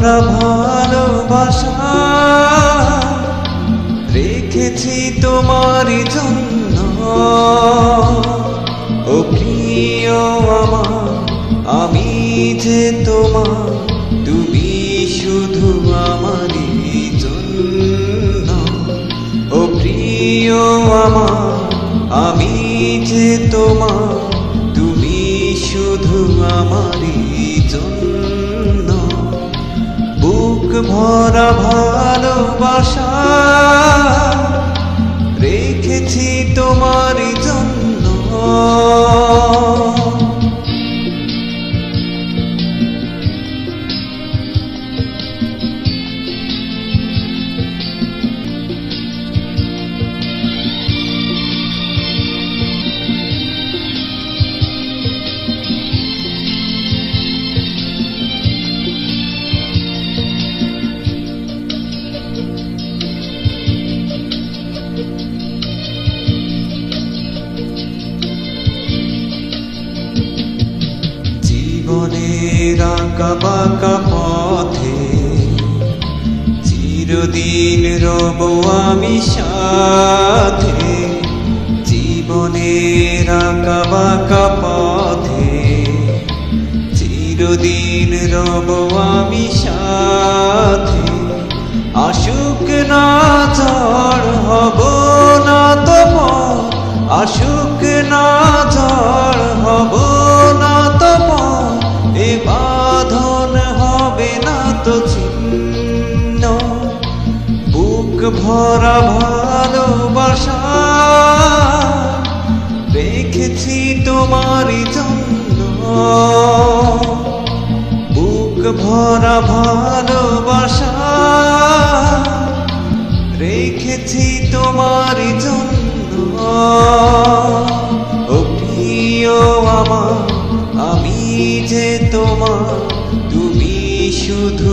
ভরা ভালোবাসা রেখেছি তোমার জন্য। ও প্রিয় আমার, আমি যে তোমার, তুমি শুধু আমারই জন্য। ও প্রিয় আমার, আমি যে তোমার, তুমি শুধু আমারই জন্য। বুক ভরা ভালোবাসা রেখেছি তোমার জন্য। জীবনের আঁকা বাঁকা পথে চিরদিন রব আমি সাথে। জীবনের আঁকা বাঁকা পথে চিরদিন রব আমি সাথে। আসুক না ঝড় হব না তো পর, আসুক না ঝড় হব না তো পর, এ বাঁধন হবে না তো ছিন্ন। বুক ভরা ভালোবাসা রেখেছি তোমার জন্য। বুক ভরা ভালোবাসা রেখেছি তোমার জন্য। ও প্রিয় আমার, আমি যে তোমার, তুমি শুধু